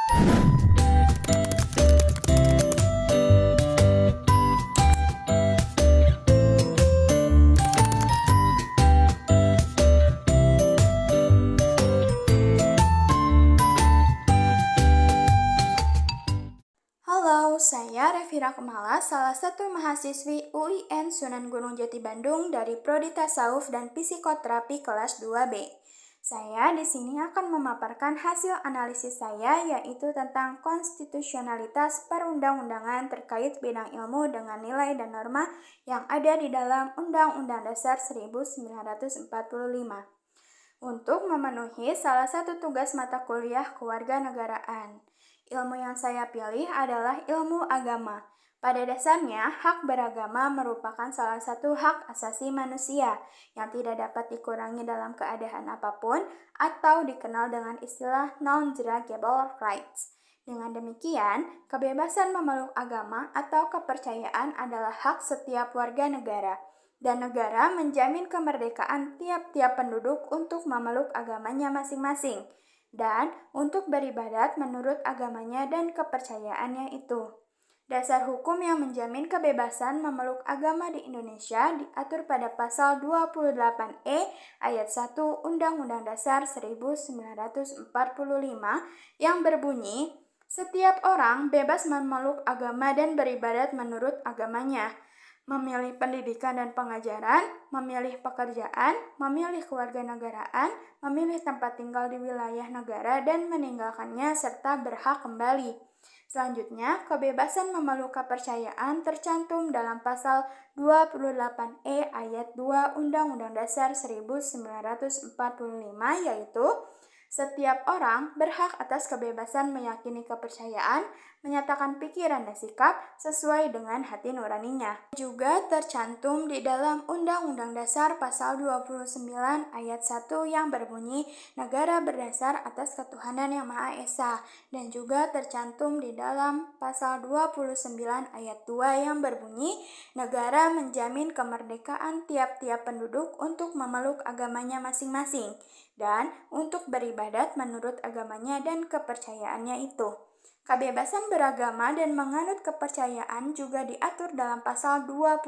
Halo, saya Revira Kumala, salah satu mahasiswi UIN Sunan Gunung Jati Bandung dari Prodi Tasawuf dan Psikoterapi kelas 2B. Saya di sini akan memaparkan hasil analisis saya yaitu tentang konstitusionalitas perundang-undangan terkait bidang ilmu dengan nilai dan norma yang ada di dalam Undang-Undang Dasar 1945. Untuk memenuhi salah satu tugas mata kuliah kewarganegaraan. Ilmu yang saya pilih adalah ilmu agama. Pada dasarnya, hak beragama merupakan salah satu hak asasi manusia yang tidak dapat dikurangi dalam keadaan apapun atau dikenal dengan istilah non-derogable rights. Dengan demikian, kebebasan memeluk agama atau kepercayaan adalah hak setiap warga negara, dan negara menjamin kemerdekaan tiap-tiap penduduk untuk memeluk agamanya masing-masing dan untuk beribadat menurut agamanya dan kepercayaannya itu. Dasar hukum yang menjamin kebebasan memeluk agama di Indonesia diatur pada pasal 28E ayat 1 Undang-Undang Dasar 1945 yang berbunyi, setiap orang bebas memeluk agama dan beribadat menurut agamanya, memilih pendidikan dan pengajaran, memilih pekerjaan, memilih kewarganegaraan, memilih tempat tinggal di wilayah negara dan meninggalkannya serta berhak kembali. Selanjutnya, kebebasan memeluk kepercayaan tercantum dalam pasal 28E ayat 2 Undang-Undang Dasar 1945 yaitu setiap orang berhak atas kebebasan meyakini kepercayaan, menyatakan pikiran dan sikap sesuai dengan hati nuraninya. Juga tercantum di dalam Undang-Undang Dasar pasal 29 ayat 1 yang berbunyi negara berdasar atas ketuhanan yang Maha Esa, dan juga tercantum di dalam pasal 29 ayat 2 yang berbunyi negara menjamin kemerdekaan tiap-tiap penduduk untuk memeluk agamanya masing-masing dan untuk beribadat menurut agamanya dan kepercayaannya itu. Kebebasan beragama dan menganut kepercayaan juga diatur dalam pasal 22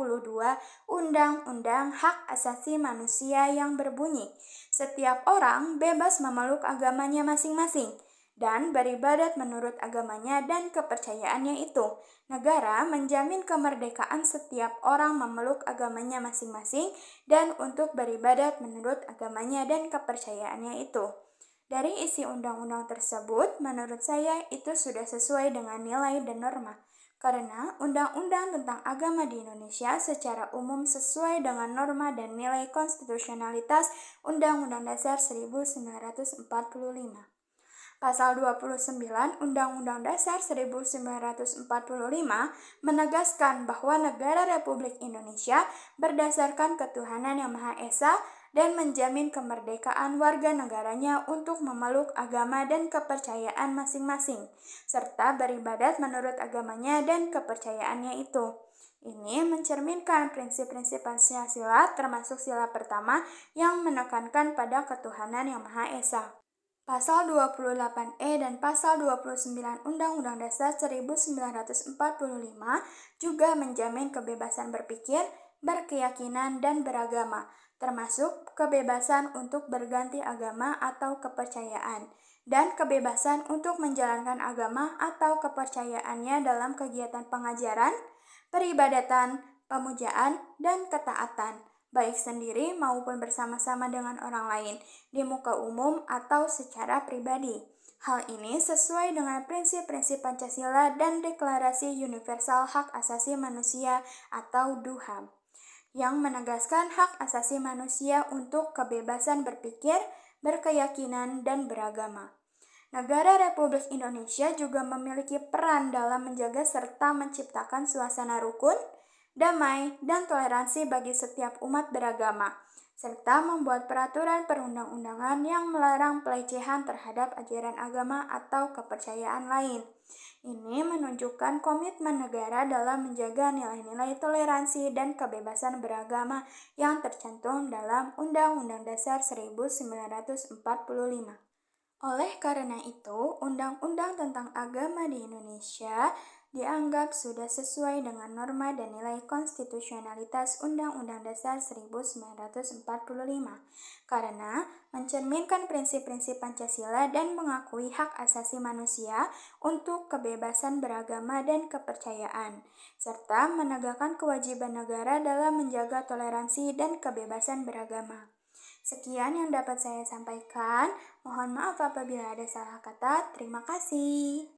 Undang-Undang Hak Asasi Manusia yang berbunyi, setiap orang bebas memeluk agamanya masing-masing dan beribadat menurut agamanya dan kepercayaannya itu. Negara menjamin kemerdekaan setiap orang memeluk agamanya masing-masing dan untuk beribadat menurut agamanya dan kepercayaannya itu. Dari isi undang-undang tersebut, menurut saya itu sudah sesuai dengan nilai dan norma. Karena undang-undang tentang agama di Indonesia secara umum sesuai dengan norma dan nilai konstitusionalitas Undang-Undang Dasar 1945. Pasal 29 Undang-Undang Dasar 1945 menegaskan bahwa negara Republik Indonesia berdasarkan ketuhanan yang Maha Esa dan menjamin kemerdekaan warga negaranya untuk memeluk agama dan kepercayaan masing-masing, serta beribadat menurut agamanya dan kepercayaannya itu. Ini mencerminkan prinsip-prinsip Pancasila termasuk sila pertama yang menekankan pada ketuhanan yang Maha Esa. Pasal 28E dan Pasal 29 Undang-Undang Dasar 1945 juga menjamin kebebasan berpikir, berkeyakinan, dan beragama, termasuk kebebasan untuk berganti agama atau kepercayaan, dan kebebasan untuk menjalankan agama atau kepercayaannya dalam kegiatan pengajaran, peribadatan, pemujaan, dan ketaatan, baik sendiri maupun bersama-sama dengan orang lain, di muka umum atau secara pribadi. Hal ini sesuai dengan prinsip-prinsip Pancasila dan Deklarasi Universal Hak Asasi Manusia atau DUHAM, yang menegaskan hak asasi manusia untuk kebebasan berpikir, berkeyakinan, dan beragama. Negara Republik Indonesia juga memiliki peran dalam menjaga serta menciptakan suasana rukun, damai, dan toleransi bagi setiap umat beragama, serta membuat peraturan perundang-undangan yang melarang pelecehan terhadap ajaran agama atau kepercayaan lain. Ini menunjukkan komitmen negara dalam menjaga nilai-nilai toleransi dan kebebasan beragama yang tercantum dalam Undang-Undang Dasar 1945. Oleh karena itu, undang-undang tentang agama di Indonesia dianggap sudah sesuai dengan norma dan nilai konstitusionalitas Undang-Undang Dasar 1945 karena mencerminkan prinsip-prinsip Pancasila dan mengakui hak asasi manusia untuk kebebasan beragama dan kepercayaan, serta menegakkan kewajiban negara dalam menjaga toleransi dan kebebasan beragama. Sekian yang dapat saya sampaikan. Mohon maaf apabila ada salah kata. Terima kasih.